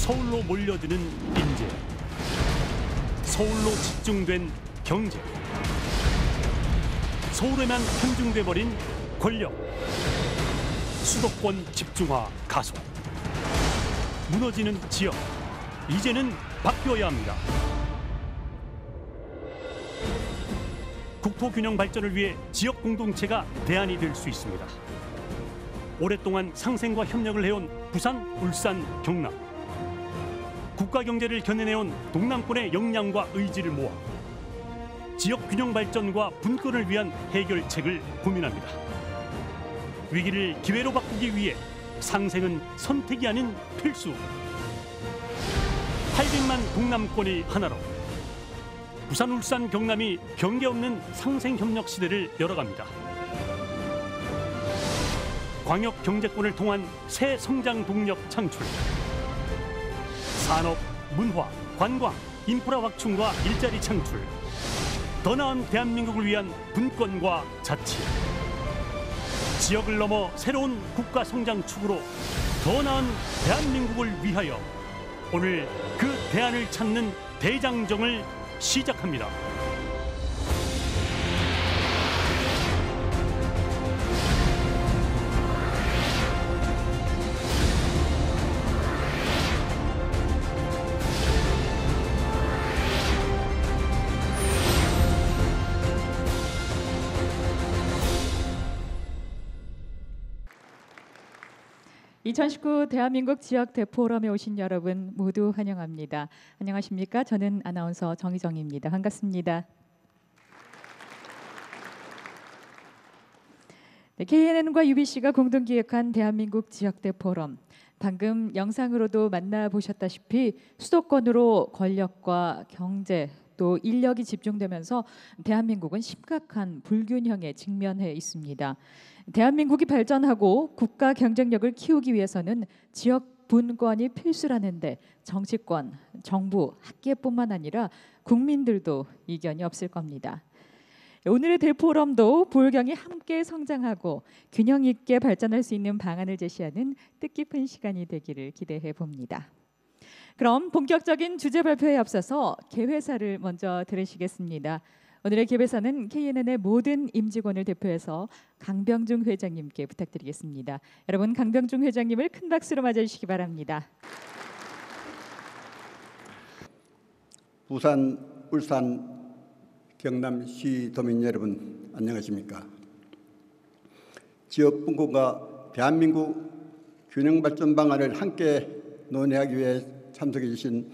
서울로 몰려드는 인재, 서울로 집중된 경제, 서울에만 편중돼 버린 권력, 수도권 집중화 가속, 무너지는 지역, 이제는 바뀌어야 합니다. 국토균형 발전을 위해 지역 공동체가 대안이 될 수 있습니다. 오랫동안 상생과 협력을 해온 부산, 울산, 경남, 국가 경제를 견인해온 동남권의 역량과 의지를 모아 지역 균형 발전과 분권을 위한 해결책을 고민합니다. 위기를 기회로 바꾸기 위해 상생은 선택이 아닌 필수. 800만 동남권이 하나로 부산, 울산, 경남이 경계 없는 상생 협력 시대를 열어갑니다. 광역 경제권을 통한 새 성장 동력 창출, 산업, 문화, 관광, 인프라 확충과 일자리 창출, 더 나은 대한민국을 위한 분권과 자치, 지역을 넘어 새로운 국가 성장 축으로 더 나은 대한민국을 위하여 오늘 그 대안을 찾는 대장정을 시작합니다. (2019) 대한민국 지역 대포럼에 오신 여러분 모두 환영합니다. 안녕하십니까? 저는 아나운서 정희정입니다. 반갑습니다. 네, KNN과 UBC가 공동 기획한 대한민국 지역 대포럼. 방금 영상으로도 만나보셨다시피 수도권으로 권력과 경제 또 인력이 집중되면서 대한민국은 심각한 불균형에 직면해 있습니다. 대한민국이 발전하고 국가 경쟁력을 키우기 위해서는 지역 분권이 필수라는데 정치권, 정부, 학계뿐만 아니라 국민들도 이견이 없을 겁니다. 오늘의 대포럼도 보울경이 함께 성장하고 균형 있게 발전할 수 있는 방안을 제시하는 뜻깊은 시간이 되기를 기대해 봅니다. 그럼 본격적인 주제 발표에 앞서서 개회사를 먼저 들으시겠습니다. 오늘의 개회사는 KNN의 모든 임직원을 대표해서 강병중 회장님께 부탁드리겠습니다. 여러분, 강병중 회장님을 큰 박수로 맞아주시기 바랍니다. 부산, 울산, 경남시 도민 여러분 안녕하십니까? 지역 분권과 대한민국 균형 발전 방안을 함께 논의하기 위해 참석해 주신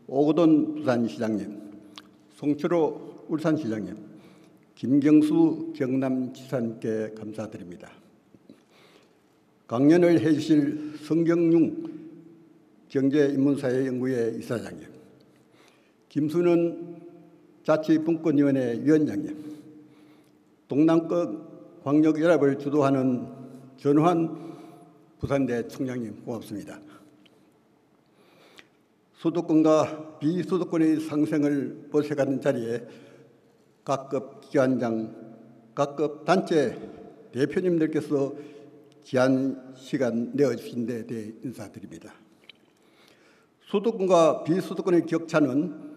오거돈 부산시장님, 송철호 울산시장님, 김경수 경남지사님께 감사드립니다. 강연을 해주실 성경융 경제인문사회연구회 이사장님, 김순은 자치분권위원회 위원장님, 동남권 광역연합을 주도하는 전환 부산대 총장님 고맙습니다. 수도권과 비수도권의 상생을 모색하는 자리에 각급 기관장, 각급 단체 대표님들께서 귀한 시간 내어주신 데 대해 인사드립니다. 수도권과 비수도권의 격차는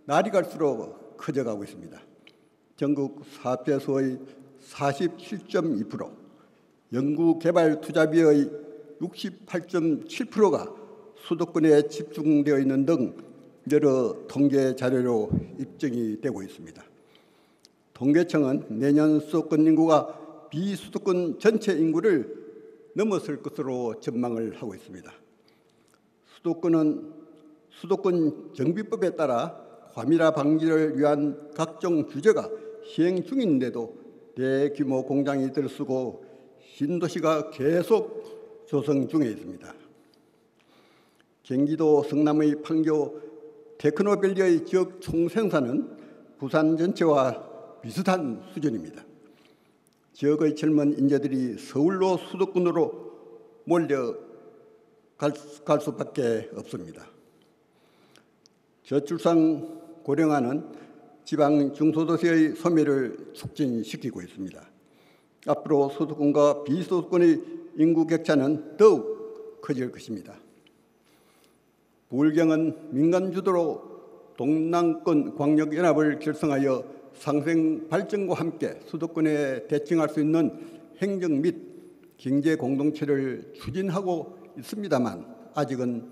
날이 갈수록 커져가고 있습니다. 전국 사업재수의 47.2%, 연구개발투자비의 68.7%가 수도권에 집중되어 있는 등 여러 통계 자료로 입증이 되고 있습니다. 통계청은 내년 수도권 인구가 비수도권 전체 인구를 넘어설 것으로 전망을 하고 있습니다. 수도권은 수도권 정비법에 따라 과밀화 방지를 위한 각종 규제가 시행 중인데도 대규모 공장이 들어서고 신도시가 계속 조성 중에 있습니다. 경기도 성남의 판교 테크노밸리의 지역 총생산은 부산 전체와 비슷한 수준입니다. 지역의 젊은 인재들이 서울로 수도권으로 몰려갈 수밖에 없습니다. 저출산 고령화는 지방 중소도시의 소멸을 촉진시키고 있습니다. 앞으로 수도권과 비수도권의 인구 격차는 더욱 커질 것입니다. 부울경은 민간 주도로 동남권 광역연합을 결성하여 상생 발전과 함께 수도권에 대칭할 수 있는 행정 및 경제 공동체를 추진하고 있습니다만 아직은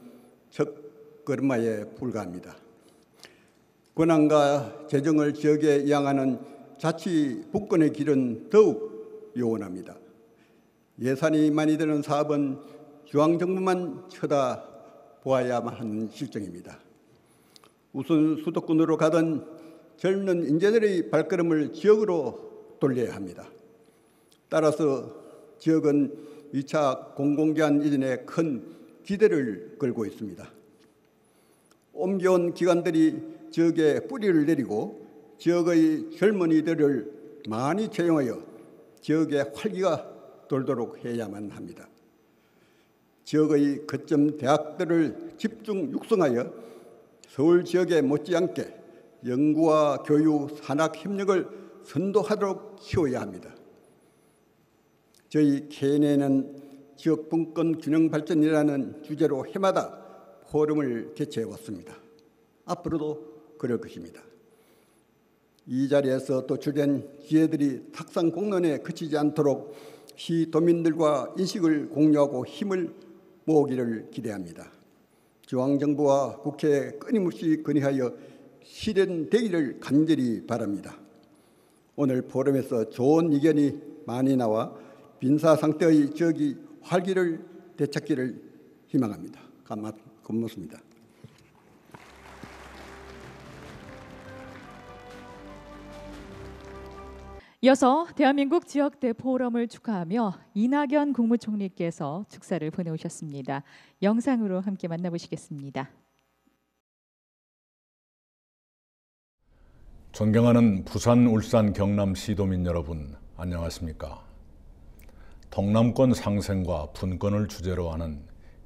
첫걸음마에 불과합니다. 권한과 재정을 지역에 이양하는 자치 분권의 길은 더욱 요원합니다. 예산이 많이 드는 사업은 중앙정부만 쳐다보아야만 하는 실정입니다. 우선 수도권으로 가던 젊은 인재들의 발걸음을 지역으로 돌려야 합니다. 따라서 지역은 2차 공공기관 이전에 큰 기대를 걸고 있습니다. 옮겨온 기관들이 지역에 뿌리를 내리고 지역의 젊은이들을 많이 채용하여 지역의 활기가 돌도록 해야만 합니다. 지역의 거점 대학들을 집중 육성하여 서울 지역에 못지않게 연구와 교육, 산학 협력을 선도하도록 키워야 합니다. 저희 KNN은 지역 분권 균형 발전이라는 주제로 해마다 포럼을 개최해 왔습니다. 앞으로도 그럴 것입니다. 이 자리에서 도출된 지혜들이 탁상 공론에 그치지 않도록 시도민들과 인식을 공유하고 힘을 모으기를 기대합니다. 중앙정부와 국회에 끊임없이 건의하여 실현되기를 간절히 바랍니다. 오늘 포럼에서 좋은 의견이 많이 나와 빈사 상태의 지역이 활기를 되찾기를 희망합니다. 고맙습니다. 이어서 대한민국 지역대 포럼을 축하하며 이낙연 국무총리께서 축사를 보내오셨습니다. 영상으로 함께 만나보시겠습니다. 존경하는 부산, 울산, 경남 시도민 여러분, 안녕하십니까? 동남권 상생과 분권을 주제로 하는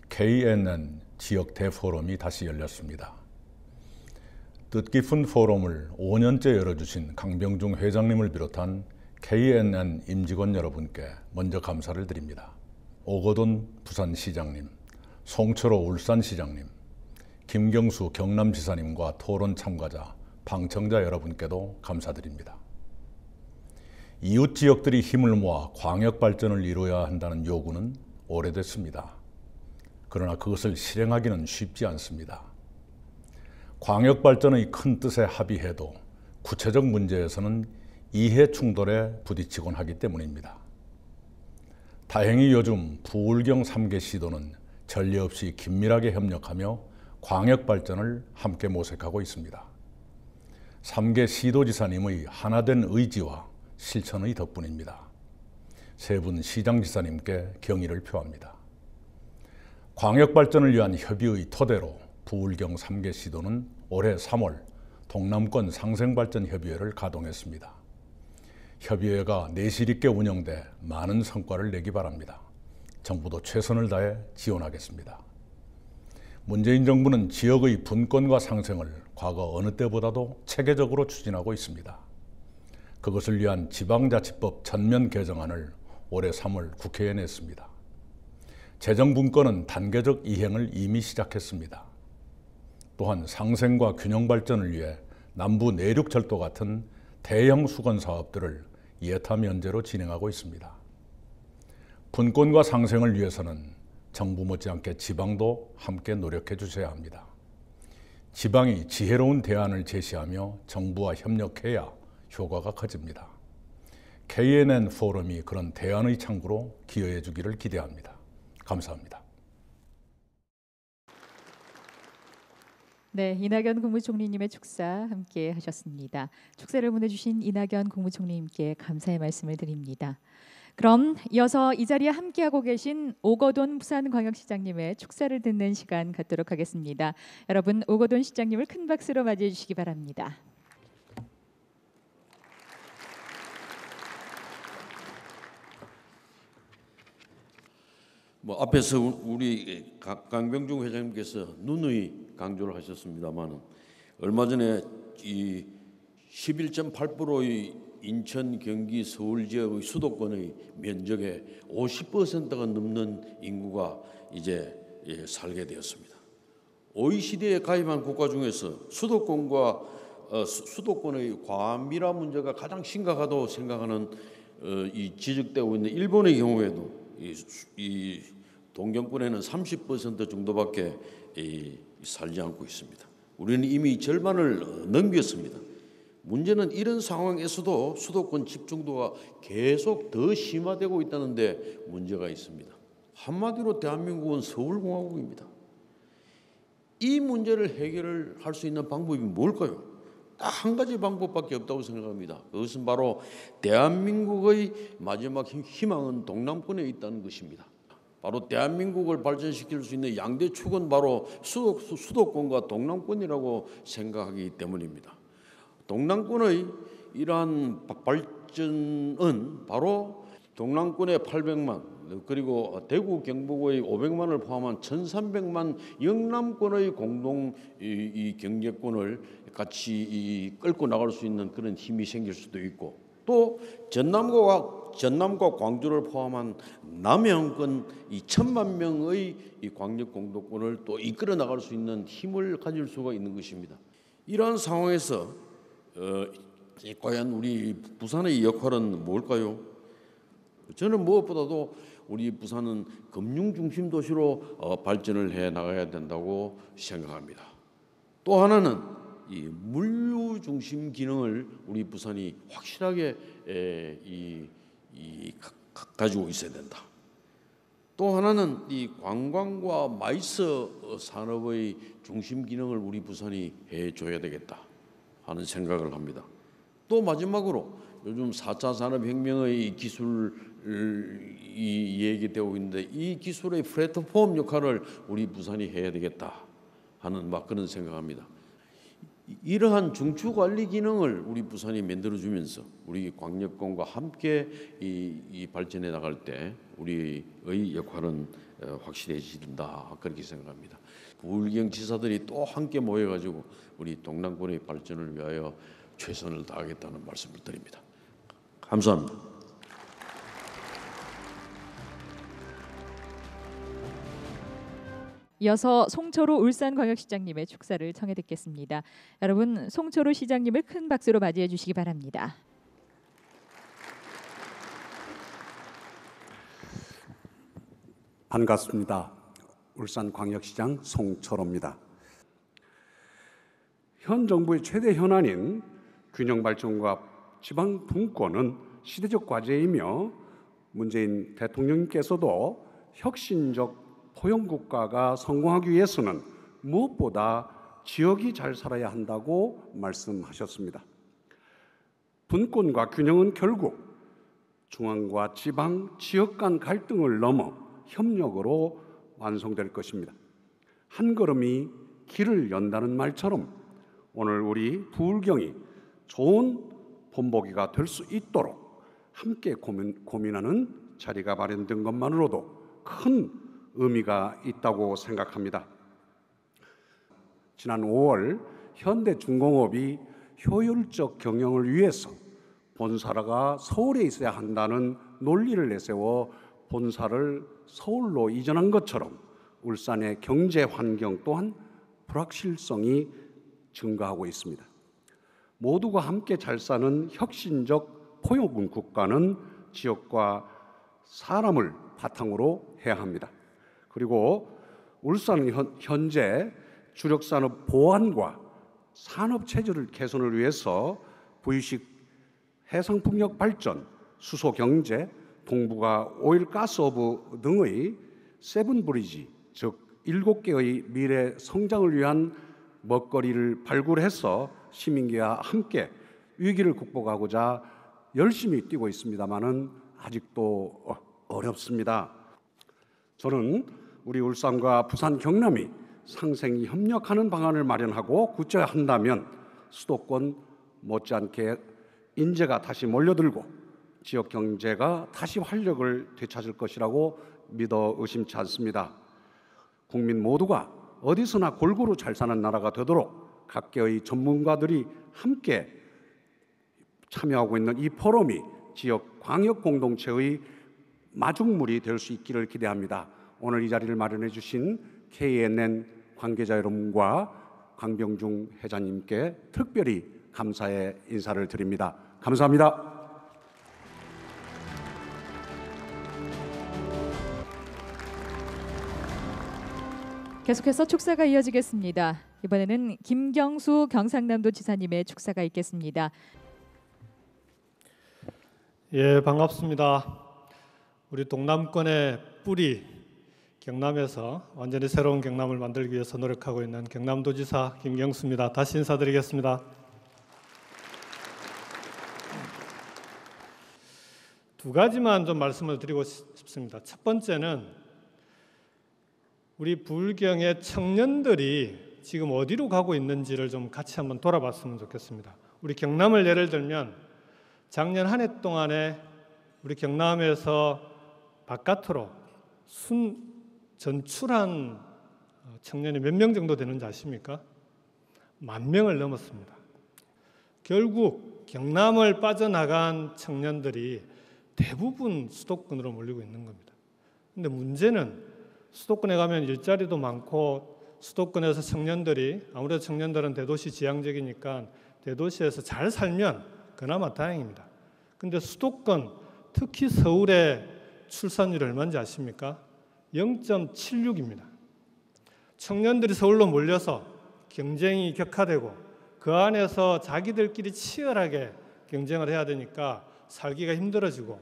KNN 지역 대포럼이 다시 열렸습니다. 뜻깊은 포럼을 5년째 열어주신 강병중 회장님을 비롯한 KNN 임직원 여러분께 먼저 감사를 드립니다. 오거돈 부산시장님, 송철호 울산시장님, 김경수 경남지사님과 토론 참가자, 방청자 여러분께도 감사드립니다. 이웃 지역들이 힘을 모아 광역 발전을 이루어야 한다는 요구는 오래됐습니다. 그러나 그것을 실행하기는 쉽지 않습니다. 광역 발전의 큰 뜻에 합의해도 구체적 문제에서는 이해 충돌에 부딪히곤 하기 때문입니다. 다행히 요즘 부울경 3개 시도는 전례 없이 긴밀하게 협력하며 광역 발전을 함께 모색하고 있습니다. 3개 시도지사님의 하나된 의지와 실천의 덕분입니다. 세 분 시장지사님께 경의를 표합니다. 광역 발전을 위한 협의의 토대로 부울경 3개 시도는 올해 3월 동남권 상생발전협의회를 가동했습니다. 협의회가 내실 있게 운영돼 많은 성과를 내기 바랍니다. 정부도 최선을 다해 지원하겠습니다. 문재인 정부는 지역의 분권과 상생을 과거 어느 때보다도 체계적으로 추진하고 있습니다. 그것을 위한 지방자치법 전면 개정안을 올해 3월 국회에 냈습니다. 재정분권은 단계적 이행을 이미 시작했습니다. 또한 상생과 균형 발전을 위해 남부 내륙철도 같은 대형 수건 사업들을 예타 면제로 진행하고 있습니다. 분권과 상생을 위해서는 정부 못지않게 지방도 함께 노력해 주셔야 합니다. 지방이 지혜로운 대안을 제시하며 정부와 협력해야 효과가 커집니다. KNN 포럼이 그런 대안의 창구로 기여해 주기를 기대합니다. 감사합니다. 네, 이낙연 국무총리님의 축사 함께 하셨습니다. 축사를 보내주신 이낙연 국무총리님께 감사의 말씀을 드립니다. 그럼 이어서 이 자리에 함께하고 계신 오거돈 부산광역시장님의 축사를 듣는 시간 갖도록 하겠습니다. 여러분, 오거돈 시장님을 큰 박수로 맞이해 주시기 바랍니다. 앞에서 우리 강병중 회장님께서 누누이 강조를 하셨습니다만 얼마 전에 이 11.8%의 인천, 경기, 서울 지역의 수도권의 면적의 50%가 넘는 인구가 이제 살게 되었습니다. OECD에 가입한 국가 중에서 수도권의 과밀화 문제가 가장 심각하다고 생각하는 이 지적되고 있는 일본의 경우에도 이 동경권에는 30% 정도밖에 살지 않고 있습니다. 우리는 이미 절반을 넘겼습니다. 문제는 이런 상황에서도 수도권 집중도가 계속 더 심화되고 있다는 데 문제가 있습니다. 한마디로 대한민국은 서울공화국입니다. 이 문제를 해결을 할 수 있는 방법이 뭘까요? 딱 한 가지 방법밖에 없다고 생각합니다. 그것은 바로 대한민국의 마지막 희망은 동남권에 있다는 것입니다. 바로 대한민국을 발전시킬 수 있는 양대 축은 바로 수도권과 동남권이라고 생각하기 때문입니다. 동남권의 이러한 발전은 바로 동남권의 800만 그리고 대구 경북의 500만을 포함한 1,300만 영남권의 공동 이 경제권을 같이 끌고 나갈 수 있는 그런 힘이 생길 수도 있고, 또 전남과 광주를 포함한 남해안권 이 1,000만 명의 이 광역 공동권을 또 이끌어 나갈 수 있는 힘을 가질 수가 있는 것입니다. 이러한 상황에서 과연 우리 부산의 역할은 뭘까요? 저는 무엇보다도 우리 부산은 금융 중심 도시로 발전을 해 나가야 된다고 생각합니다. 또 하나는 이 물류 중심 기능을 우리 부산이 확실하게 가지고 있어야 된다. 또 하나는 이 관광과 마이스 산업의 중심 기능을 우리 부산이 해줘야 되겠다 하는 생각을 합니다. 또 마지막으로 요즘 4차 산업혁명의 기술이 얘기되고 있는데 이 기술의 플랫폼 역할을 우리 부산이 해야 되겠다 하는 그런 생각합니다. 이러한 중추관리 기능을 우리 부산이 만들어주면서 우리 광역권과 함께 이 발전해 나갈 때 우리의 역할은 확실해진다 그렇게 생각합니다. 부울경지사들이 또 함께 모여가지고 우리 동남권의 발전을 위하여 최선을 다하겠다는 말씀을 드립니다. 감사합니다. 이어서 송철호 울산광역시장님의 축사를 청해 듣겠습니다. 여러분, 송철호 시장님을 큰 박수로 맞이해 주시기 바랍니다. 반갑습니다. 울산광역시장 송철호입니다. 현 정부의 최대 현안인 균형 발전과 지방 분권은 시대적 과제이며 문재인 대통령님께서도 혁신적 포용국가가 성공하기 위해서는 무엇보다 지역이 잘 살아야 한다고 말씀하셨습니다. 분권과 균형은 결국 중앙과 지방, 지역 간 갈등을 넘어 협력으로 완성될 것입니다. 한 걸음이 길을 연다는 말처럼 오늘 우리 부울경이 좋은 본보기가 될 수 있도록 함께 고민하는 자리가 마련된 것만으로도 큰 의미가 있다고 생각합니다. 지난 5월 현대중공업이 효율적 경영을 위해서 본사가 서울에 있어야 한다는 논리를 내세워 본사를 서울로 이전한 것처럼 울산의 경제 환경 또한 불확실성이 증가하고 있습니다. 모두가 함께 잘 사는 혁신적 포용군 국가는 지역과 사람을 바탕으로 해야 합니다. 그리고 울산은 현재 주력산업 보완과 산업체질 개선을 위해서 부유식 해상풍력 발전, 수소경제, 동북아 오일가스허브 등의 세븐브리지, 즉 7개의 미래 성장을 위한 먹거리를 발굴해서 시민과 함께 위기를 극복하고자 열심히 뛰고 있습니다마는 아직도 어렵습니다. 저는 우리 울산과 부산, 경남이 상생이 협력하는 방안을 마련하고 구체화한다면 수도권 못지않게 인재가 다시 몰려들고 지역 경제가 다시 활력을 되찾을 것이라고 믿어 의심치 않습니다. 국민 모두가 어디서나 골고루 잘 사는 나라가 되도록 각계의 전문가들이 함께 참여하고 있는 이 포럼이 지역 광역 공동체의 마중물이 될 수 있기를 기대합니다. 오늘 이 자리를 마련해 주신 KNN 관계자 여러분과 강병중 회장님께 특별히 감사의 인사를 드립니다. 감사합니다. 계속해서 축사가 이어지겠습니다. 이번에는 김경수 경상남도 지사님의 축사가 있겠습니다. 예, 반갑습니다. 우리 동남권의 뿌리 경남에서 완전히 새로운 경남을 만들기 위해서 노력하고 있는 경남도지사 김경수입니다. 다시 인사드리겠습니다. 두 가지만 좀 말씀을 드리고 싶습니다. 첫 번째는 우리 불경의 청년들이 지금 어디로 가고 있는지를 좀 같이 한번 돌아봤으면 좋겠습니다. 우리 경남을 예를 들면 작년 한 해 동안에 우리 경남에서 바깥으로 전출한 청년이 몇 명 정도 되는지 아십니까? 10,000명을 넘었습니다. 결국 경남을 빠져나간 청년들이 대부분 수도권으로 몰리고 있는 겁니다. 그런데 문제는 수도권에 가면 일자리도 많고 수도권에서 청년들이 아무래도 청년들은 대도시 지향적이니까 대도시에서 잘 살면 그나마 다행입니다. 근데 수도권 특히 서울의 출산율이 얼마인지 아십니까? 0.76입니다. 청년들이 서울로 몰려서 경쟁이 격화되고 그 안에서 자기들끼리 치열하게 경쟁을 해야 되니까 살기가 힘들어지고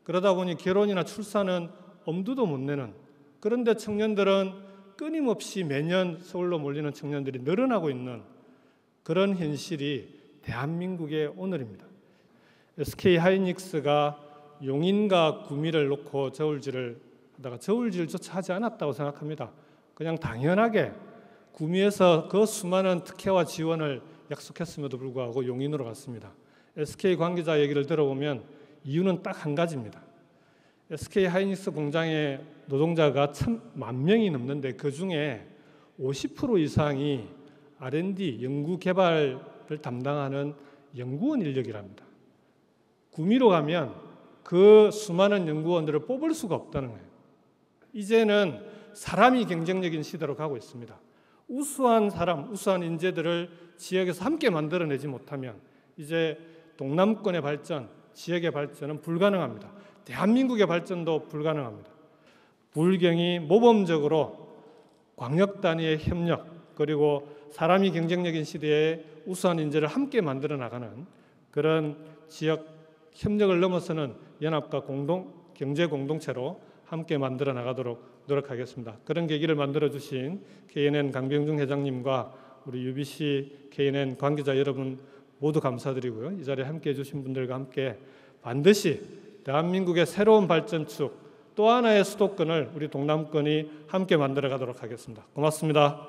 그러다 보니 결혼이나 출산은 엄두도 못 내는 그런데 청년들은 끊임없이 매년 서울로 몰리는 청년들이 늘어나고 있는 그런 현실이 대한민국의 오늘입니다. SK하이닉스가 용인과 구미를 놓고 저울질을 하다가 저울질조차 하지 않았다고 생각합니다. 그냥 당연하게 구미에서 그 수많은 특혜와 지원을 약속했음에도 불구하고 용인으로 갔습니다. SK 관계자 얘기를 들어보면 이유는 딱 한 가지입니다. SK하이닉스 공장의 노동자가 10,000명이 넘는데 그중에 50% 이상이 R&D, 연구개발을 담당하는 연구원 인력이랍니다. 구미로 가면 그 수많은 연구원들을 뽑을 수가 없다는 거예요. 이제는 사람이 경쟁력인 시대로 가고 있습니다. 우수한 사람, 우수한 인재들을 지역에서 함께 만들어내지 못하면 이제 동남권의 발전, 지역의 발전은 불가능합니다. 대한민국의 발전도 불가능합니다. 불경이 모범적으로 광역 단위의 협력 그리고 사람이 경쟁력인 시대에 우수한 인재를 함께 만들어 나가는 그런 지역 협력을 넘어서는 연합과 경제 공동체로 함께 만들어 나가도록 노력하겠습니다. 그런 계기를 만들어 주신 KNN 강병중 회장님과 우리 UBC KNN 관계자 여러분 모두 감사드리고요. 이 자리에 함께해 주신 분들과 함께 반드시 대한민국의 새로운 발전축 또 하나의 수도권을 우리 동남권이 함께 만들어 가도록 하겠습니다. 고맙습니다.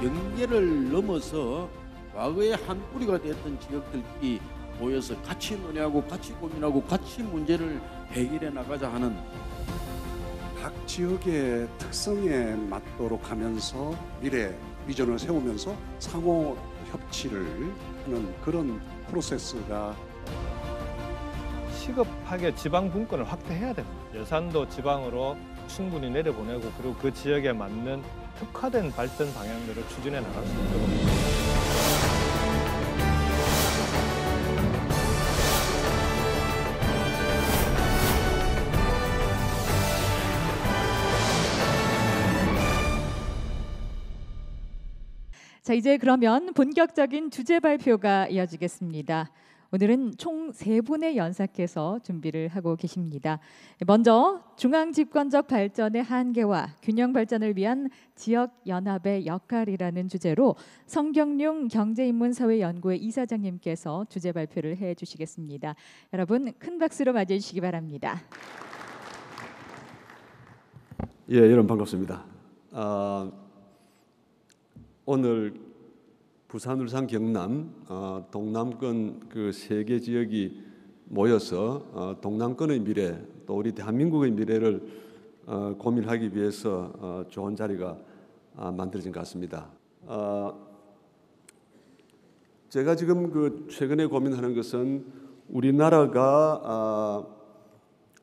경계를 넘어서 과거의 한 뿌리가 되었던 지역들끼리 모여서 같이 논의하고 같이 고민하고 같이 문제를 해결해 나가자 하는 각 지역의 특성에 맞도록 하면서 미래 비전을 세우면서 상호 협치를 하는 그런 프로세스가 시급하게 지방 분권을 확대해야 됩니다. 예산도 지방으로 충분히 내려보내고 그리고 그 지역에 맞는 특화된 발전 방향들을 추진해 나갈 수 있도록 자, 이제 그러면 본격적인 주제 발표가 이어지겠습니다. 오늘은 총 3분의 연사께서 준비를 하고 계십니다. 먼저 중앙집권적 발전의 한계와 균형 발전을 위한 지역연합의 역할이라는 주제로 성경룡 경제인문사회연구회 이사장님께서 주제 발표를 해주시겠습니다. 여러분 큰 박수로 맞이해 주시기 바랍니다. 예, 여러분 반갑습니다. 오늘 부산, 울산, 경남, 동남권 그 3개 지역이 모여서 동남권의 미래, 또 우리 대한민국의 미래를 고민하기 위해서 좋은 자리가 만들어진 것 같습니다. 제가 지금 최근에 고민하는 것은 우리나라가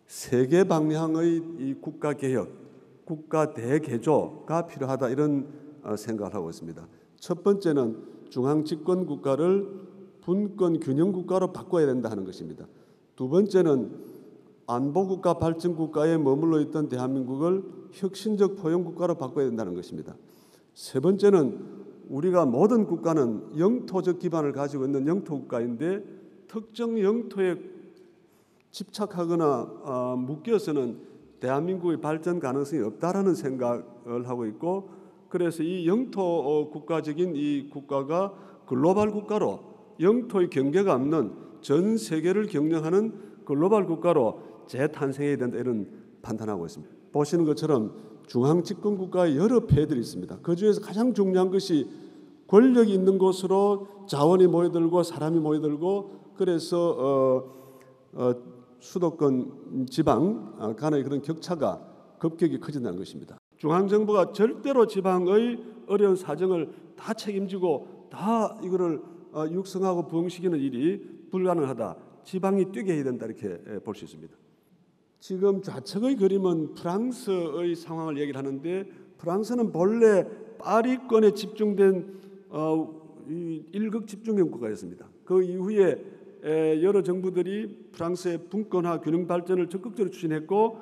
세계 방향의 이 국가 개혁, 국가 대개조가 필요하다 이런 생각을 하고 있습니다. 첫 번째는 중앙 집권 국가를 분권 균형 국가로 바꿔야 된다 하는 것입니다. 두 번째는 안보 국가, 발전 국가에 머물러 있던 대한민국을 혁신적 포용 국가로 바꿔야 된다는 것입니다. 세 번째는 우리가 모든 국가는 영토적 기반을 가지고 있는 영토 국가인데 특정 영토에 집착하거나 묶여서는 대한민국의 발전 가능성이 없다라는 생각을 하고 있고, 그래서 이 영토 국가적인 이 국가가 글로벌 국가로 영토의 경계가 없는 전 세계를 경영하는 글로벌 국가로 재탄생해야 된다 이런 판단하고 있습니다. 보시는 것처럼 중앙 집권 국가의 여러 폐해들이 있습니다. 그 중에서 가장 중요한 것이 권력이 있는 곳으로 자원이 모여들고 사람이 모여들고, 그래서 수도권 지방 간의 그런 격차가 급격히 커진다는 것입니다. 중앙정부가 절대로 지방의 어려운 사정을 다 책임지고 다 이거를 육성하고 부흥시키는 일이 불가능하다. 지방이 뛰게 해야 된다 이렇게 볼 수 있습니다. 지금 좌측의 그림은 프랑스의 상황을 얘기를 하는데, 프랑스는 본래 파리권에 집중된 일극 집중형 국가였습니다. 그 이후에 여러 정부들이 프랑스의 분권화 균형 발전을 적극적으로 추진했고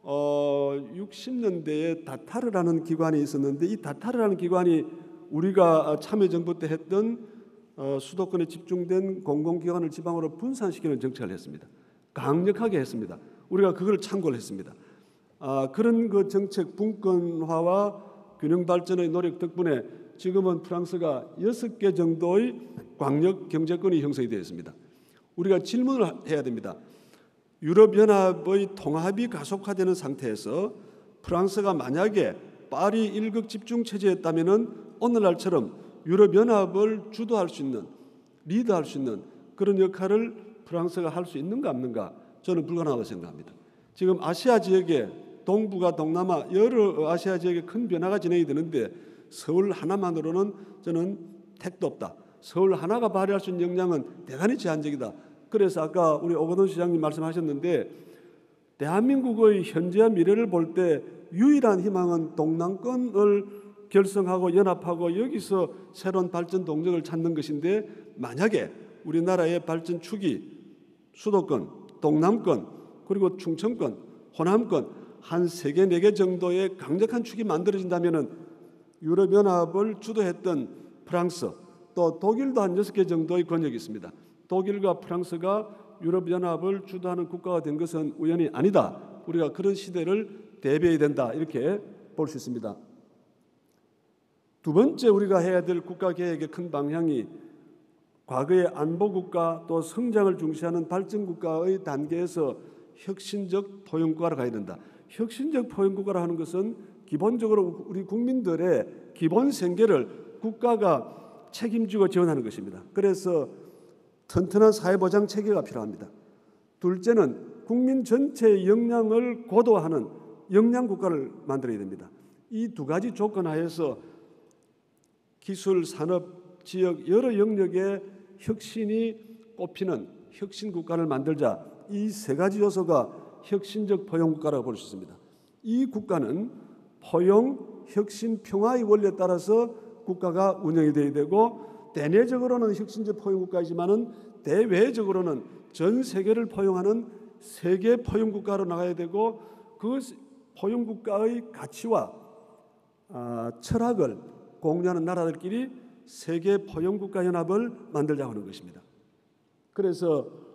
60년대에 다타르라는 기관이 있었는데, 이 다타르라는 기관이 우리가 참여정부 때 했던 수도권에 집중된 공공기관을 지방으로 분산시키는 정책을 했습니다. 강력하게 했습니다. 우리가 그걸 참고를 했습니다. 그런 그 정책 분권화와 균형 발전의 노력 덕분에 지금은 프랑스가 6개 정도의 광역 경제권이 형성이 되어 있습니다. 우리가 질문을 해야 됩니다. 유럽연합의 통합이 가속화되는 상태에서 프랑스가 만약에 파리 일극 집중 체제였다면은 오늘날처럼 유럽연합을 주도할 수 있는, 리드할 수 있는 그런 역할을 프랑스가 할 수 있는가 없는가, 저는 불가능하다고 생각합니다. 지금 아시아 지역에 동북아, 동남아 여러 아시아 지역에 큰 변화가 진행이 되는데 서울 하나만으로는 저는 택도 없다. 서울 하나가 발휘할 수 있는 역량은 대단히 제한적이다. 그래서 아까 우리 오거돈 시장님 말씀하셨는데, 대한민국의 현재와 미래를 볼 때 유일한 희망은 동남권을 결성하고 연합하고 여기서 새로운 발전 동력을 찾는 것인데, 만약에 우리나라의 발전 축이 수도권, 동남권, 그리고 충청권, 호남권 한 3개, 4개 정도의 강력한 축이 만들어진다면 유럽연합을 주도했던 프랑스, 또 독일도 한 6개 정도의 권력이 있습니다. 독일과 프랑스가 유럽연합을 주도하는 국가가 된 것은 우연이 아니다. 우리가 그런 시대를 대비해야 된다. 이렇게 볼 수 있습니다. 두 번째 우리가 해야 될 국가개혁의 큰 방향이 과거의 안보국가 또 성장을 중시하는 발전국가의 단계에서 혁신적 포용국가로 가야 된다. 혁신적 포용국가로 하는 것은 기본적으로 우리 국민들의 기본 생계를 국가가 책임지고 지원하는 것입니다. 그래서 튼튼한 사회보장 체계가 필요합니다. 둘째는 국민 전체의 역량을 고도화하는 역량국가를 만들어야 됩니다. 이 두 가지 조건 하에서 기술, 산업, 지역 여러 영역의 혁신이 꼽히는 혁신국가를 만들자. 이 세 가지 요소가 혁신적 포용국가라고 볼 수 있습니다. 이 국가는 포용, 혁신, 평화의 원리에 따라서 국가가 운영이 되어야 되고, 대내적으로는 혁신적 포용국가이지만은 대외적으로는 전 세계를 포용하는 세계 포용국가로 나가야 되고, 그 포용국가의 가치와 철학을 공유하는 나라들끼리 세계 포용국가 연합을 만들자고 하는 것입니다. 그래서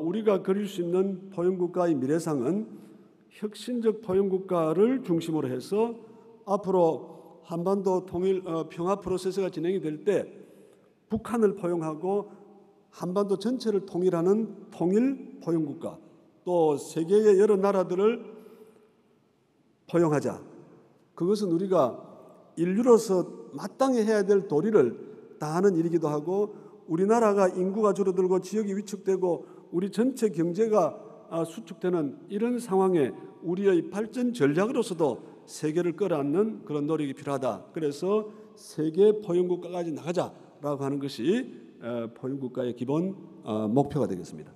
우리가 그릴 수 있는 포용국가의 미래상은 혁신적 포용국가를 중심으로 해서 앞으로 한반도 통일 평화 프로세스가 진행이 될 때 북한을 포용하고 한반도 전체를 통일하는 통일 포용국가, 또 세계의 여러 나라들을 포용하자. 그것은 우리가 인류로서 마땅히 해야 될 도리를 다하는 일이기도 하고, 우리나라가 인구가 줄어들고 지역이 위축되고 우리 전체 경제가 수축되는 이런 상황에 우리의 발전 전략으로서도 세계를 끌어안는 그런 노력이 필요하다. 그래서 세계 포용국가까지 나가자라고 하는 것이 포용국가의 기본 목표가 되겠습니다.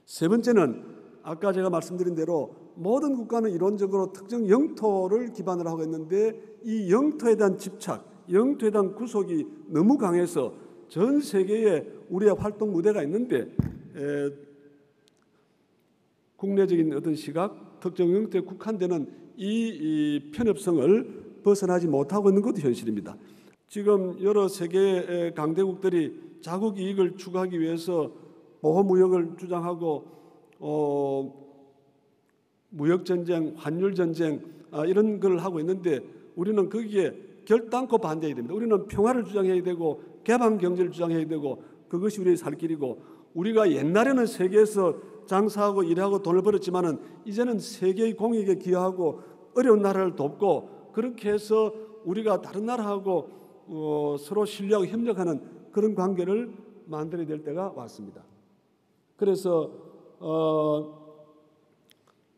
세 번째는 아까 제가 말씀드린 대로 모든 국가는 이론적으로 특정 영토를 기반으로 하고 있는데 이 영토에 대한 집착, 영토에 대한 구속이 너무 강해서 전 세계에 우리의 활동 무대가 있는데 국내적인 어떤 시각, 특정 영토에 국한되는 이 편협성을 벗어나지 못하고 있는 것도 현실입니다. 지금 여러 세계 강대국들이 자국 이익을 추구하기 위해서 보호무역을 주장하고 무역전쟁, 환율전쟁 이런 걸 하고 있는데 우리는 거기에 결단코 반대해야 됩니다. 우리는 평화를 주장해야 되고 개방경제를 주장해야 되고 그것이 우리의 살 길이고 우리가 옛날에는 세계에서 장사하고 일하고 돈을 벌었지만은 이제는 세계의 공익에 기여하고 어려운 나라를 돕고 그렇게 해서 우리가 다른 나라하고 서로 신뢰하고 협력하는 그런 관계를 만들어야 될 때가 왔습니다. 그래서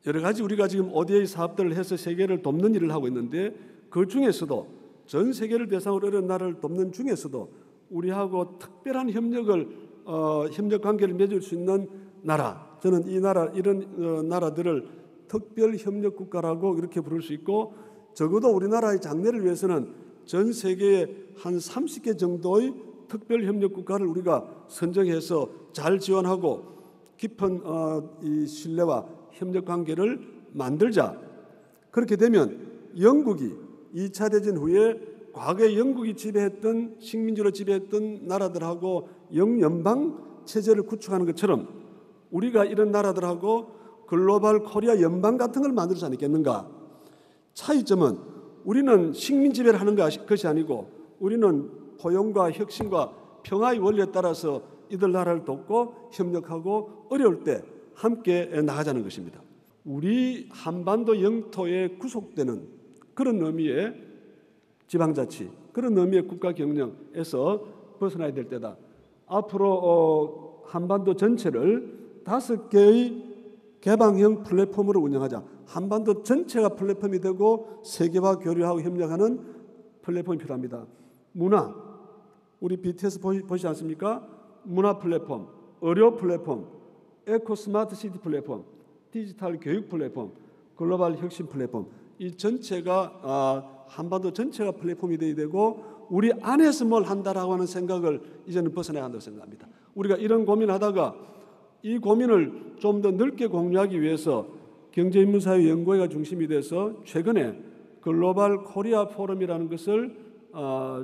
여러 가지 우리가 지금 ODA 사업들을 해서 세계를 돕는 일을 하고 있는데 그 중에서도 전 세계를 대상으로 어려운 나라를 돕는 중에서도 우리하고 특별한 협력 관계를 맺을 수 있는 나라, 저는 이 나라 이런 나라들을 특별 협력 국가라고 이렇게 부를 수 있고 적어도 우리나라의 장래를 위해서는 전 세계에 한 30개 정도의 특별 협력 국가를 우리가 선정해서 잘 지원하고 깊은 이 신뢰와 협력 관계를 만들자. 그렇게 되면 영국이 2차 대전 후에 과거에 영국이 지배했던 식민지로 지배했던 나라들하고 영연방 체제를 구축하는 것처럼 우리가 이런 나라들하고 글로벌 코리아 연방 같은 걸 만들 수 않겠는가? 차이점은 우리는 식민 지배를 하는 것이 아니고 우리는 포용과 혁신과 평화의 원리에 따라서 이들 나라를 돕고 협력하고 어려울 때 함께 나가자는 것입니다. 우리 한반도 영토에 구속되는 그런 의미의 지방자치, 그런 의미의 국가 경영에서 벗어나야 될 때다. 앞으로 한반도 전체를 5개의 개방형 플랫폼으로 운영하자. 한반도 전체가 플랫폼이 되고 세계와 교류하고 협력하는 플랫폼이 필요합니다. 문화, 우리 BTS 보시지 않습니까? 문화 플랫폼, 의료 플랫폼, 에코 스마트 시티 플랫폼, 디지털 교육 플랫폼, 글로벌 혁신 플랫폼, 이 전체가 한반도 전체가 플랫폼이 되어야 되고 우리 안에서 뭘 한다라고 하는 생각을 이제는 벗어나야 한다고 생각합니다. 우리가 이런 고민하다가 이 고민을 좀 더 넓게 공유하기 위해서 경제인문사회연구회가 중심이 돼서 최근에 글로벌 코리아 포럼이라는 것을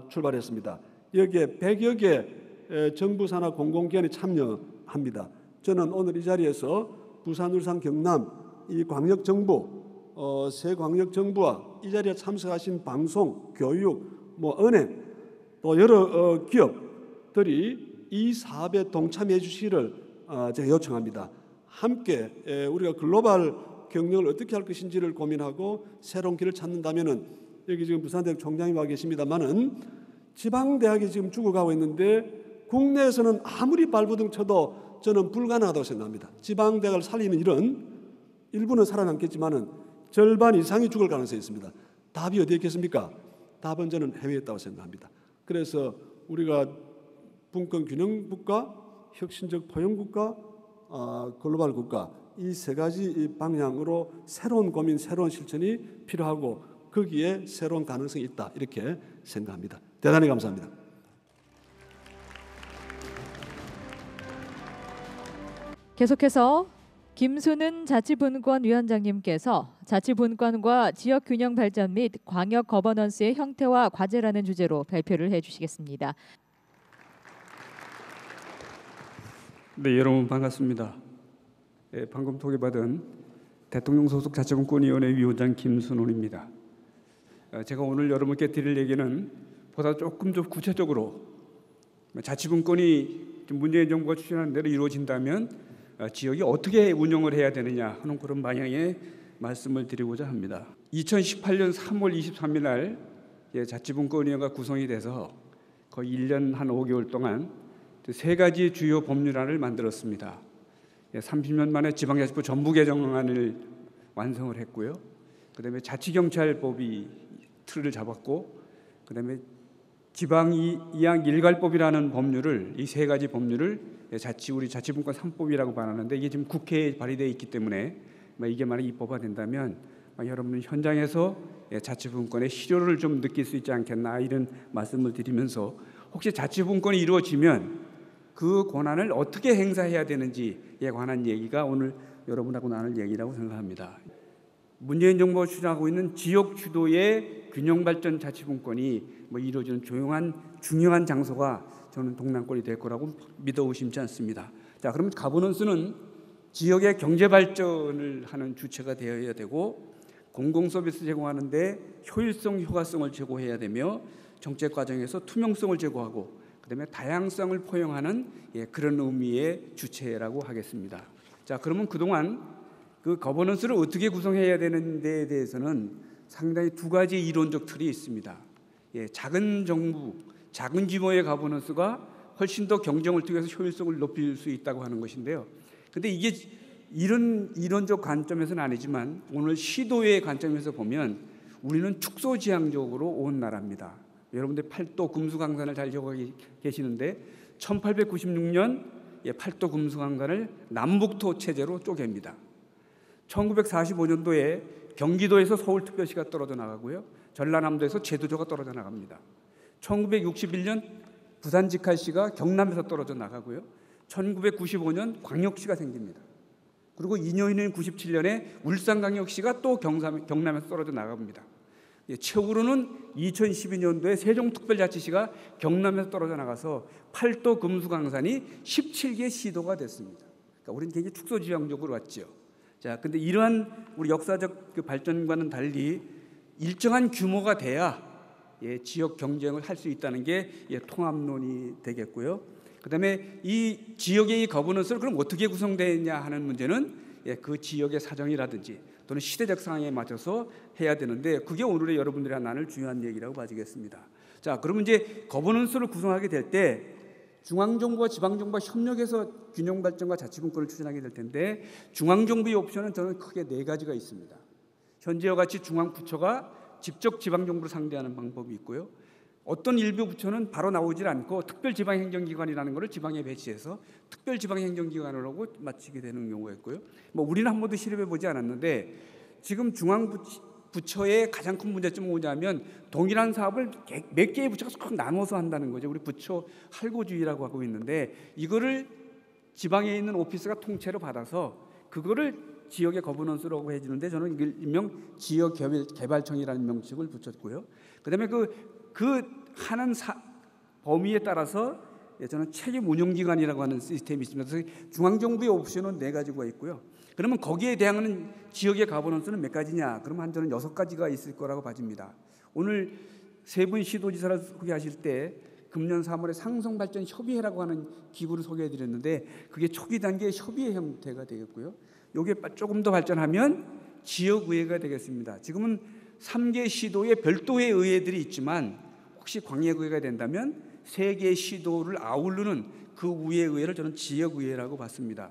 출발했습니다. 여기에 100여 개 정부 산하 공공기관이 참여합니다. 저는 오늘 이 자리에서 부산, 울산, 경남 이 광역정부, 새 광역정부와 이 자리에 참석하신 방송, 교육, 은행 또 여러 기업들이 이 사업에 동참해 주시기를 제가 요청합니다. 함께 우리가 글로벌 경영을 어떻게 할 것인지를 고민하고 새로운 길을 찾는다면은 여기 지금 부산대학 총장이 와 계십니다만은 지방대학이 지금 죽어가고 있는데 국내에서는 아무리 발버둥 쳐도 저는 불가능하다고 생각합니다. 지방대학을 살리는 일은 일부는 살아남겠지만은 절반 이상이 죽을 가능성이 있습니다. 답이 어디에 있겠습니까? 답은 저는 해외에 있다고 생각합니다. 그래서 우리가 분권 균형 국가, 혁신적 포용 국가, 글로벌 국가 이 세 가지 방향으로 새로운 고민, 새로운 실천이 필요하고 거기에 새로운 가능성이 있다 이렇게 생각합니다. 대단히 감사합니다. 계속해서 김순은 자치분권 위원장님께서 자치분권과 지역균형 발전 및 광역 거버넌스의 형태와 과제라는 주제로 발표를 해주시겠습니다. 네, 여러분 반갑습니다. 방금 소개받은 대통령 소속 자치분권위원회 위원장 김순훈입니다. 제가 오늘 여러분께 드릴 얘기는 보다 조금 더 구체적으로 자치분권이 문재인 정부가 추진하는 대로 이루어진다면 지역이 어떻게 운영을 해야 되느냐 하는 그런 방향의 말씀을 드리고자 합니다. 2018년 3월 23일 날 자치분권위원회가 구성이 돼서 거의 1년 한 5개월 동안 3가지 주요 법률안을 만들었습니다. 30년 만에 지방자치법 전부 개정안을 완성을 했고요. 그다음에 자치경찰법이 틀을 잡았고, 그다음에 지방 이양 일괄법이라는 법률을, 이 세 가지 법률을 우리 자치분권 3법이라고 말하는데, 이게 지금 국회에 발의되어 있기 때문에 이게 만약 입법화된다면 여러분은 현장에서 자치분권의 실효를 좀 느낄 수 있지 않겠나, 이런 말씀을 드리면서, 혹시 자치분권이 이루어지면 그 권한을 어떻게 행사해야 되는지에 관한 얘기가 오늘 여러분하고 나눌 얘기라고 생각합니다. 문재인 정부가 추진하고 있는 지역 주도의 균형발전 자치분권이 이루어지는 조용한 중요한 장소가 저는 동남권이 될 거라고 믿어 의심치 않습니다. 자, 그러면 가버넌스는 지역의 경제 발전을 하는 주체가 되어야 되고, 공공 서비스 제공하는데 효율성, 효과성을 제고해야 되며, 정책 과정에서 투명성을 제고하고, 그다음에 다양성을 포용하는 그런 의미의 주체라고 하겠습니다. 자, 그러면 그동안 그 거버넌스를 어떻게 구성해야 되는 데에 대해서는 상당히 두 가지 이론적 틀이 있습니다. 작은 정부, 작은 규모의 거버넌스가 훨씬 더 경쟁을 통해서 효율성을 높일 수 있다고 하는 것인데요. 근데 이게 이런 이론적 관점에서는 아니지만, 오늘 시도의 관점에서 보면 우리는 축소지향적으로 온 나라입니다. 여러분들 팔도 금수강산을 잘 기억하고 계시는데, 1896년 팔도 금수강산을 남북토 체제로 쪼갭니다. 1945년도에 경기도에서 서울특별시가 떨어져 나가고요, 전라남도에서 제도조가 떨어져 나갑니다. 1961년 부산직할시가 경남에서 떨어져 나가고요, 1995년 광역시가 생깁니다. 그리고 2년인 97년에 울산광역시가 또 경남에서 떨어져 나갑니다. 최후로는 2012년도에 세종특별자치시가 경남에서 떨어져 나가서 팔도 금수강산이 17개 시도가 됐습니다. 그러니까 우리는 굉장히 축소지향적으로 왔죠. 자, 근데 이러한 우리 역사적 그 발전과는 달리 일정한 규모가 돼야 지역 경쟁을 할 수 있다는 게 통합론이 되겠고요. 그다음에 이 지역의 거버넌스를 그럼 어떻게 구성되냐 하는 문제는 그 지역의 사정이라든지 또는 시대적 상황에 맞춰서 해야 되는데, 그게 오늘의 여러분들이 나눌 중요한 얘기라고 봐지겠습니다. 자, 그러면 이제 거버넌스를 구성하게 될 때 중앙정부와 지방정부가 협력해서 균형발전과 자치분권을 추진하게 될 텐데, 중앙정부의 옵션은 저는 크게 네 가지가 있습니다. 현재와 같이 중앙부처가 직접 지방정부를 상대하는 방법이 있고요, 어떤 일부 부처는 바로 나오질 않고 특별지방행정기관이라는 것을 지방에 배치해서 특별지방행정기관으로 마치게 되는 경우가 있고요. 우리는 한 번도 실험해 보지 않았는데, 지금 중앙부처의 가장 큰 문제점은 뭐냐면, 동일한 사업을 몇 개의 부처가 쏙 나눠서 한다는 거죠. 우리 부처 할고주의라고 하고 있는데, 이거를 지방에 있는 오피스가 통째로 받아서 그거를 지역의 거버넌스라고 해주는데, 저는 일명 지역개발청이라는 명칭을 붙였고요. 그다음에 그 하는 범위에 따라서 저는 책임 운영기관이라고 하는 시스템이 있습니다. 그래서 중앙정부의 옵션은 4가지가 있고요. 그러면 거기에 대항하는 지역의 거버넌스는 몇 가지냐? 그러면 저는 6가지가 있을 거라고 봐집니다. 오늘 세 분 시도지사를 소개하실 때 금년 3월에 상성발전협의회라고 하는 기구를 소개해드렸는데, 그게 초기 단계의 협의회 형태가 되겠고요. 이게 조금 더 발전하면 지역의회가 되겠습니다. 지금은 3개 시도에 별도의 의회들이 있지만, 혹시 광역의회가 된다면 3개의 시도를 아우르는 그 위의 의회를 저는 지역의회라고 봤습니다.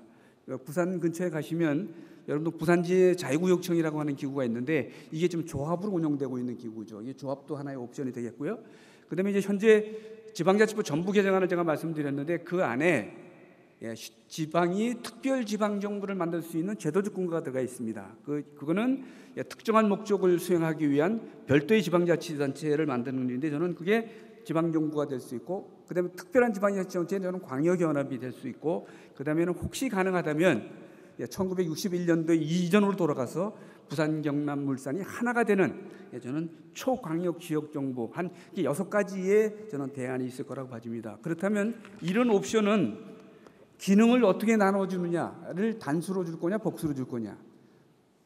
부산 근처에 가시면 여러분도 부산지의 자유구역청이라고 하는 기구가 있는데, 이게 지금 조합으로 운영되고 있는 기구죠. 이 조합도 하나의 옵션이 되겠고요. 그다음에 이제 현재 지방자치부 전부 개정안을 제가 말씀드렸는데, 그 안에 지방이 특별지방정부를 만들 수 있는 제도적 근거가 들어가 있습니다. 그거는 특정한 목적을 수행하기 위한 별도의 지방자치단체를 만드는 일인데, 저는 그게 지방정부가 될 수 있고, 그다음에 특별한 지방자치단체는 저는 광역연합이 될 수 있고, 그다음에는 혹시 가능하다면 1961년도 이전으로 돌아가서 부산, 경남, 울산이 하나가 되는 저는 초광역 지역정부, 한 6가지의 저는 대안이 있을 거라고 봐집니다. 그렇다면 이런 옵션은 기능을 어떻게 나눠주느냐를 단수로 줄 거냐, 복수로 줄 거냐,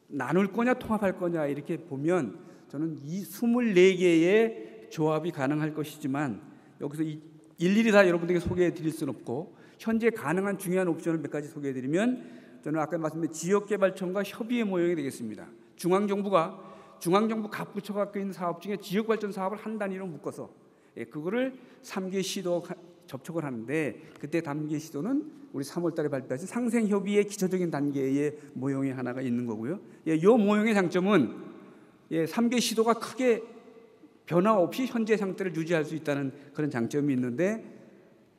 나눌 거냐, 통합할 거냐, 이렇게 보면 저는 이 24개의 조합이 가능할 것이지만, 여기서 일일이 다 여러분들에게 소개해 드릴 수는 없고, 현재 가능한 중요한 옵션을 몇 가지 소개해 드리면, 저는 아까 말씀드린 지역개발청과 협의회 모형이 되겠습니다. 중앙정부 각 부처가 갖고 있는 사업 중에 지역발전 사업을 한 단위로 묶어서 그거를 3개 시도 접촉을 하는데, 그때 단계 시도는 우리 3월 달에 발표하신 상생협의의 기초적인 단계의 모형이 하나가 있는 거고요. 이 모형의 장점은 3개 시도가 크게 변화 없이 현재 상태를 유지할 수 있다는 그런 장점이 있는데,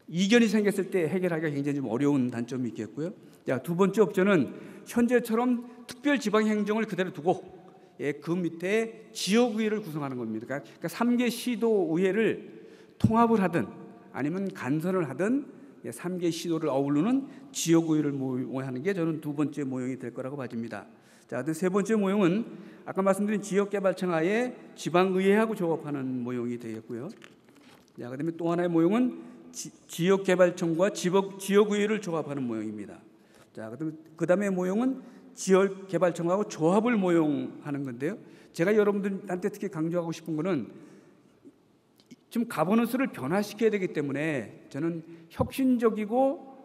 이견이 생겼을 때 해결하기가 굉장히 좀 어려운 단점이 있겠고요. 자, 두 번째 옵션은 현재처럼 특별 지방 행정을 그대로 두고 그 밑에 지역의회를 구성하는 겁니다. 그러니까 3개 시도의회를 통합을 하든 아니면 간선을 하든 3개 시도를 어우르는 지역의회를 모여하는 게 저는 두 번째 모형이 될 거라고 봐집니다. 자, 세 번째 모형은 아까 말씀드린 지역개발청 하에 지방의회하고 조합하는 모형이 되겠고요. 자, 그다음에 또 하나의 모형은 지역개발청과 지역의회를 조합하는 모형입니다. 자, 그다음에 모형은 지역개발청하고 조합을 모형하는 건데요. 제가 여러분들한테 특히 강조하고 싶은 거는 지금 가버넌스를 변화시켜야 되기 때문에 저는 혁신적이고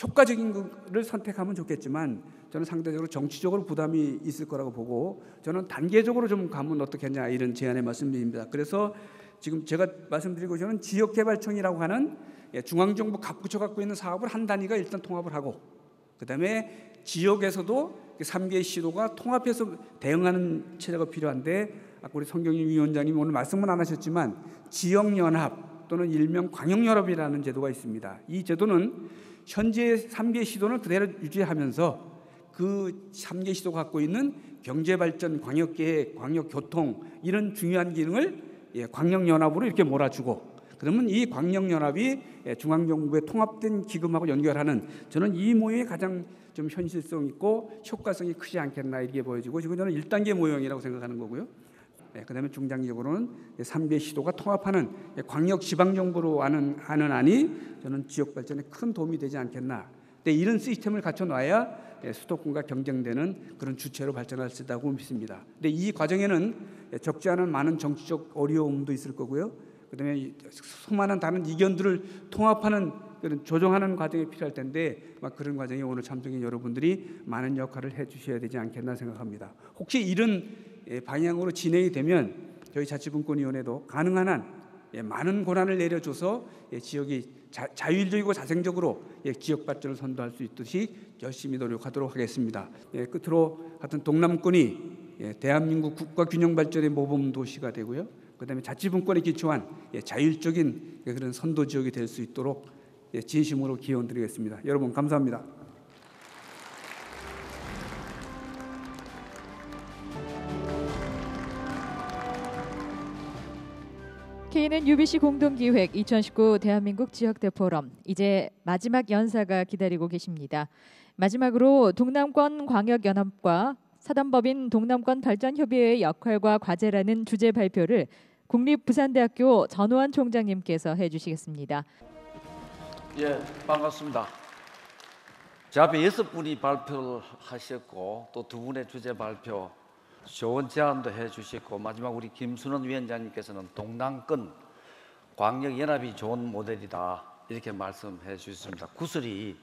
효과적인 것을 선택하면 좋겠지만 저는 상대적으로 정치적으로 부담이 있을 거라고 보고 저는 단계적으로 좀 가면 어떻겠냐 이런 제안의 말씀드립니다. 그래서 지금 제가 말씀드리고 저는 지역개발청이라고 하는 중앙정부 각 부처 갖고 있는 사업을 한 단위가 일단 통합을 하고 그다음에 지역에서도 3개 시도가 통합해서 대응하는 체제가 필요한데 아까 우리 성경윤 위원장님 오늘 말씀은 안 하셨지만 지역연합 또는 일명 광역연합이라는 제도가 있습니다. 이 제도는 현재 3개 시도는 그대로 유지하면서 그 3개 시도가 갖고 있는 경제발전, 광역계획, 광역교통 이런 중요한 기능을 광역연합으로 이렇게 몰아주고 그러면 이 광역연합이 중앙정부의 통합된 기금하고 연결하는 저는 이 모형이 가장 좀 현실성 있고 효과성이 크지 않겠나 이렇게 보여지고 지금 저는 1단계 모형이라고 생각하는 거고요. 그다음에 중장기적으로는 3개 시도가 통합하는 광역지방정부로 하는 안이 저는 지역발전에 큰 도움이 되지 않겠나. 근데 이런 시스템을 갖춰놔야 수도권과 경쟁되는 그런 주체로 발전할 수 있다고 믿습니다. 근데 이 과정에는 적지 않은 많은 정치적 어려움도 있을 거고요. 그다음에 수많은 다른 이견들을 통합하는 그런 조정하는 과정이 필요할 텐데 그런 과정에 오늘 참석인 여러분들이 많은 역할을 해주셔야 되지 않겠나 생각합니다. 혹시 이런 방향으로 진행이 되면 저희 자치분권위원회도 가능한 한 많은 권한을 내려줘서 지역이 자율적이고 자생적으로 지역 발전을 선도할 수 있듯이 열심히 노력하도록 하겠습니다. 끝으로 하여튼 동남권이 대한민국 국가 균형 발전의 모범 도시가 되고요. 그다음에 자치분권에 기초한 자율적인 그런 선도 지역이 될 수 있도록 진심으로 기원드리겠습니다. 여러분 감사합니다. KNN UBC 공동기획 2019 대한민국 지역대 포럼 이제 마지막 연사가 기다리고 계십니다. 마지막으로 동남권 광역연합과 사단법인 동남권 발전협의회의 역할과 과제라는 주제 발표를 국립부산대학교 전호환 총장님께서 해주시겠습니다. 예, 반갑습니다. 제 앞에 6분이 발표를 하셨고 또 2분의 주제 발표 좋은 제안도 해주셨고 마지막 우리 김순원 위원장님께서는 동남권 광역연합이 좋은 모델이다 이렇게 말씀해 주셨습니다. 구슬이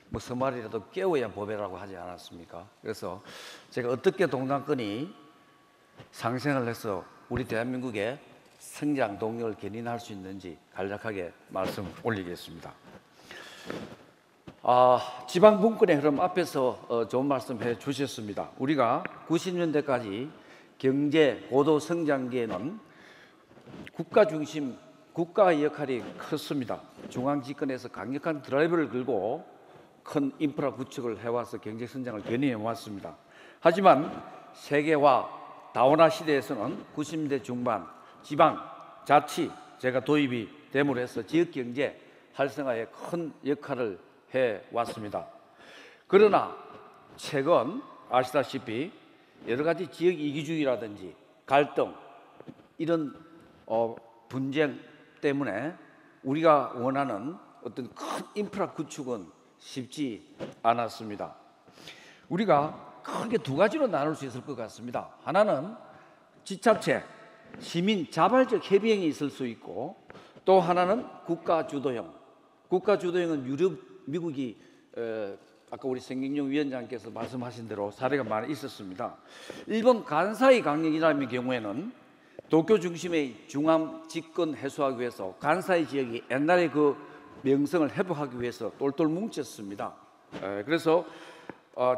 뭐 서말이라도 깨워야 보배라고 하지 않았습니까? 그래서 제가 어떻게 동남권이 상생을 해서 우리 대한민국의 성장 동력을 견인할 수 있는지 간략하게 말씀 올리겠습니다. 지방분권의 흐름 앞에서 좋은 말씀해 주셨습니다. 우리가 90년대까지 경제 고도 성장기에는 국가 중심, 국가의 역할이 컸습니다. 중앙집권에서 강력한 드라이브를 걸고 큰 인프라 구축을 해와서 경제 성장을 견인해 왔습니다. 하지만 세계화, 다원화 시대에서는 90년대 중반 지방, 자치, 제가 도입이 됨으로 해서 지역경제 활성화에 큰 역할을 해왔습니다. 그러나 최근 아시다시피 여러 가지 지역 이기주의라든지 갈등 이런 분쟁 때문에 우리가 원하는 어떤 큰 인프라 구축은 쉽지 않았습니다. 우리가 크게 두 가지로 나눌 수 있을 것 같습니다. 하나는 지자체, 시민 자발적 협의형이 있을 수 있고 또 하나는 국가 주도형. 국가 주도형은 유럽, 미국이 아까 우리 성경용 위원장께서 말씀하신 대로 사례가 많이 있었습니다. 일본 간사이 광역이라는 경우에는 도쿄 중심의 중앙 집권 해소하기 위해서 간사이 지역이 옛날에 그 명성을 회복하기 위해서 똘똘 뭉쳤습니다. 그래서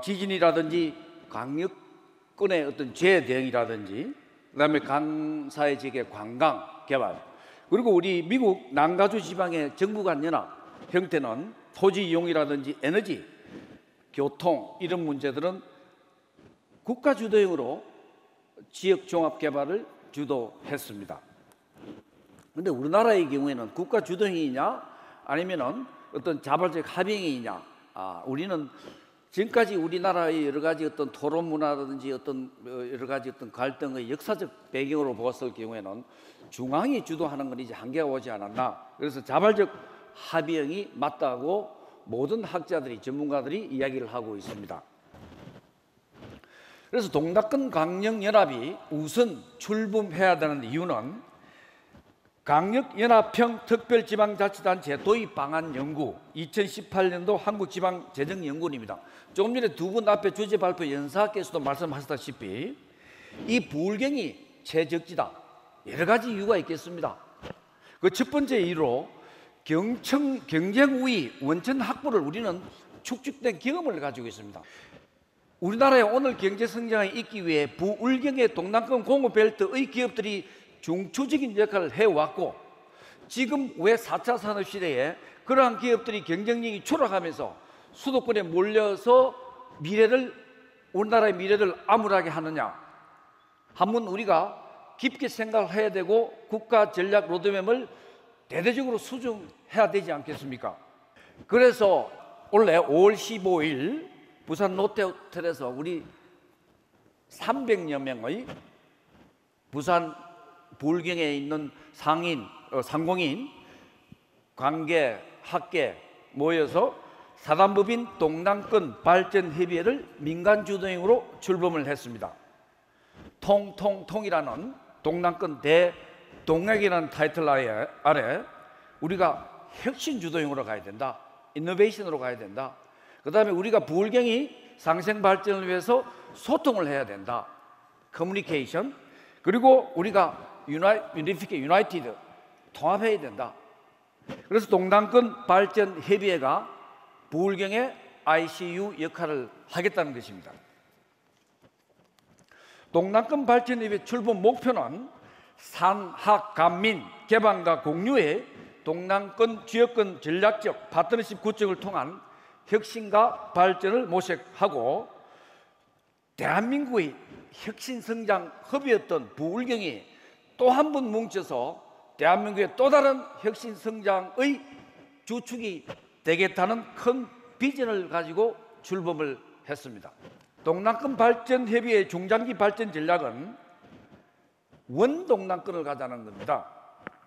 지진이라든지 강력권의 어떤 재해 대응이라든지 그다음에 강사의 지역의 관광 개발, 그리고 우리 미국 남가주 지방의 정부 간 연합 형태는 토지 이용이라든지 에너지, 교통 이런 문제들은 국가 주도형으로 지역 종합 개발을 주도했습니다. 그런데 우리나라의 경우에는 국가 주도형이냐 아니면은 어떤 자발적 합의형이냐, 우리는 지금까지 우리나라의 여러 가지 어떤 토론 문화라든지 어떤 여러 가지 어떤 갈등의 역사적 배경으로 보았을 경우에는 중앙이 주도하는 건 이제 한계가 오지 않았나. 그래서 자발적 합의형이 맞다고 모든 학자들이, 전문가들이 이야기를 하고 있습니다. 그래서 동남권 강력연합이 우선 출범해야 되는 이유는 강력연합형 특별지방자치단체 도입 방안 연구 2018년도 한국지방재정연구원입니다. 조금 전에 두 분 앞에 주제 발표 연사께서도 말씀하셨다시피 이 부울경이 최적지다. 여러 가지 이유가 있겠습니다. 그 첫 번째 이유로 경쟁 우위 원천 확보를 우리는 축적된 경험을 가지고 있습니다. 우리나라의 오늘 경제 성장이 있기 위해 부울경의 동남권 공급벨트의 기업들이 중추적인 역할을 해왔고, 지금 왜 4차 산업시대에 그러한 기업들이 경쟁력이 추락하면서 수도권에 몰려서 우리나라의 미래를 암울하게 하느냐, 한번 우리가 깊게 생각을 해야 되고 국가 전략 로드맵을 대대적으로 수정해야 되지 않겠습니까? 그래서 원래 5월 15일 부산 롯데호텔에서 우리 300여 명의 부산 부울경에 있는 상공인, 관계, 학계 모여서 사단법인 동남권 발전협의회를 민간주도형으로 출범을 했습니다. 통이라는 동남권 대동약이라는 타이틀 아래 우리가 혁신주도형으로 가야 된다. 이노베이션으로 가야 된다. 그 다음에 우리가 부울경이 상생 발전을 위해서 소통을 해야 된다. 커뮤니케이션. 그리고 우리가 유나이티드, 통합해야 된다. 그래서 동남권 발전 협의회가 부울경의 ICU 역할을 하겠다는 것입니다. 동남권 발전 협의회 출범 목표는 산학 간민 개방과 공유의 동남권 지역권 전략적 파트너십 구축을 통한 혁신과 발전을 모색하고, 대한민국의 혁신 성장 허브였던 부울경이 또 한 번 뭉쳐서 대한민국의 또 다른 혁신 성장의 주축이 되겠다는 큰 비전을 가지고 출범을 했습니다. 동남권 발전 협의회 중장기 발전 전략은 원동남권을 가자는 겁니다.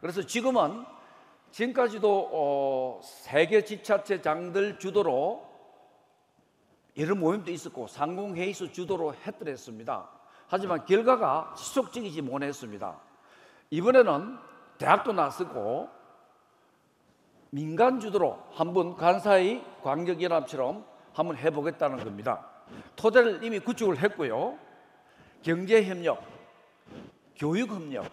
그래서 지금까지도 세계 지자체 장들 주도로 여러 모임도 있었고 상공회의소 주도로 했더랬습니다. 하지만 결과가 지속적이지 못했습니다. 이번에는 대학도 나서고 민간 주도로 한번 간사의 광역연합처럼 한번 해보겠다는 겁니다. 토대를 이미 구축을 했고요. 경제협력, 교육협력,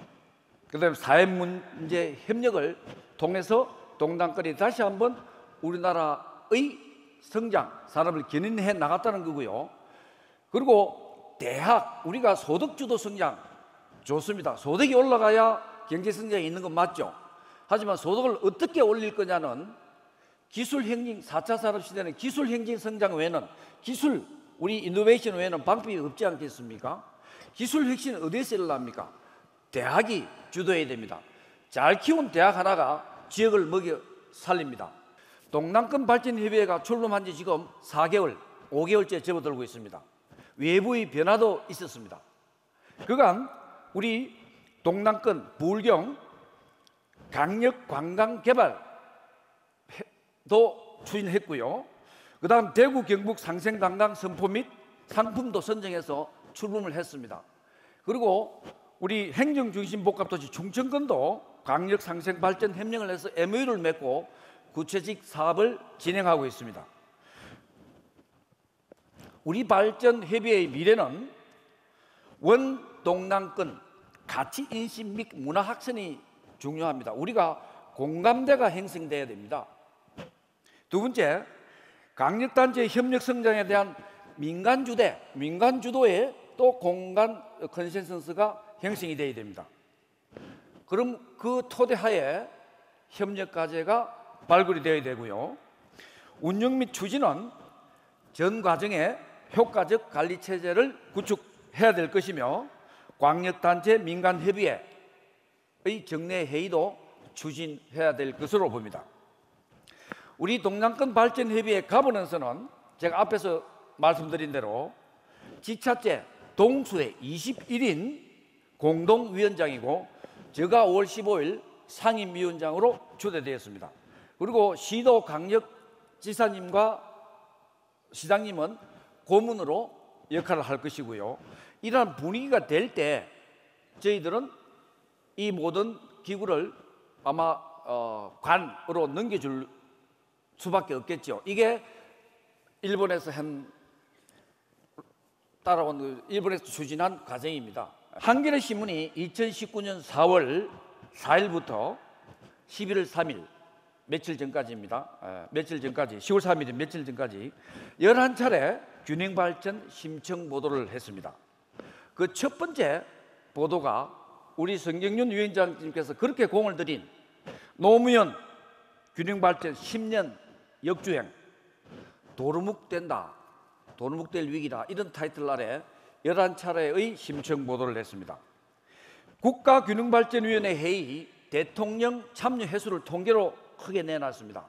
그다음에 사회문제 협력을 통해서 동남권이 다시 한번 우리나라의 성장, 산업을 견인해 나갔다는 거고요. 그리고 대학, 우리가 소득주도 성장 좋습니다. 소득이 올라가야 경제 성장이 있는 건 맞죠. 하지만 소득을 어떻게 올릴 거냐는 기술행진, 4차 산업시대는 기술행진 성장 외에는 우리 이노베이션 외에는 방법이 없지 않겠습니까? 기술 혁신은 어디에서 일어납니까? 대학이 주도해야 됩니다. 잘 키운 대학 하나가 지역을 먹여 살립니다. 동남권 발전협의회가 출범한 지 지금 4개월, 5개월째 접어들고 있습니다. 외부의 변화도 있었습니다. 그간 우리 동남권 부울경 강력 관광 개발도 추진했고요. 그 다음 대구 경북 상생 관광 선포 및 상품도 선정해서 출범을 했습니다. 그리고 우리 행정중심복합도시 충청권도 강력 상생 발전 협력을 해서 MOU를 맺고 구체적 사업을 진행하고 있습니다. 우리 발전 협의회의 미래는 원 동남권 가치 인식 및 문화 확산이 중요합니다. 우리가 공감대가 형성돼야 됩니다. 두 번째, 강력단체의 협력 성장에 대한 민간 주도의 또 공간 컨센서스가 형성이 되어야 됩니다. 그럼 그 토대하에 협력 과제가 발굴이 되어야 되고요. 운영 및 추진은 전 과정에 효과적 관리 체제를 구축해야 될 것이며 광역단체 민간협의회의 정례 회의도 추진해야 될 것으로 봅니다. 우리 동남권 발전협의회 가버넌스는 제가 앞에서 말씀드린 대로 지차제 동수의 21인 공동위원장이고 제가 5월 15일 상임위원장으로 초대되었습니다. 그리고 시도 강력지사님과 시장님은 고문으로 역할을 할 것이고요. 이러한 분위기가 될 때 저희들은 이 모든 기구를 아마 관으로 넘겨줄 수밖에 없겠죠. 이게 일본에서 따라온 일본에서 추진한 과정입니다. 한겨레 신문이 2019년 4월 4일부터 11월 3일 며칠 전까지입니다. 며칠 전까지 10월 3일인 며칠 전까지 11차례 균형 발전 심청 보도를 했습니다. 그 첫 번째 보도가 우리 성경윤 위원장님께서 그렇게 공을 들인 노무현 균형 발전 10년 역주행 도루묵된다, 도루묵될 위기다 이런 타이틀 아래 11차례의 심청 보도를 했습니다. 국가균형발전위원회 회의 대통령 참여 횟수를 통계로 크게 내놨습니다.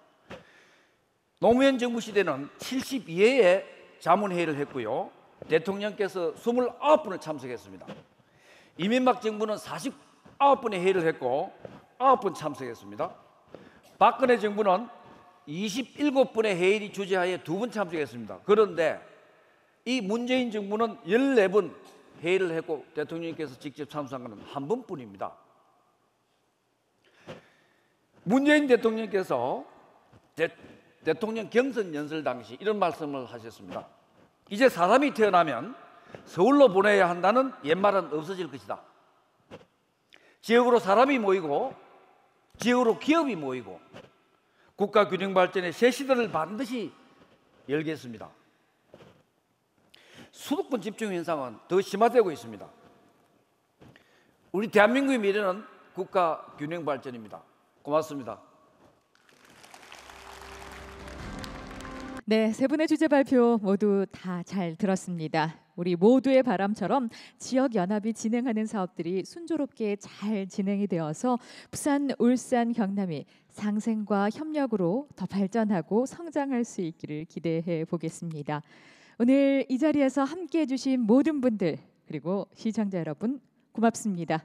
노무현 정부 시대는 72회의 자문회의를 했고요. 대통령께서 29분을 참석했습니다. 이명박 정부는 49번의 회의를 했고 9번 참석했습니다. 박근혜 정부는 27번의 회의를 주재하에 2번 참석했습니다. 그런데 이 문재인 정부는 14번 회의를 했고 대통령께서 직접 참석한 것은 한 번뿐입니다. 문재인 대통령께서 대통령 경선 연설 당시 이런 말씀을 하셨습니다. 이제 사람이 태어나면 서울로 보내야 한다는 옛말은 없어질 것이다. 지역으로 사람이 모이고 지역으로 기업이 모이고 국가균형발전의 새 시대를 반드시 열겠습니다. 수도권 집중 현상은 더 심화되고 있습니다. 우리 대한민국의 미래는 국가균형발전입니다. 고맙습니다. 네, 세 분의 주제 발표 모두 다 잘 들었습니다. 우리 모두의 바람처럼 지역 연합이 진행하는 사업들이 순조롭게 잘 진행이 되어서 부산, 울산, 경남이 상생과 협력으로 더 발전하고 성장할 수 있기를 기대해 보겠습니다. 오늘 이 자리에서 함께해 주신 모든 분들 그리고 시청자 여러분 고맙습니다.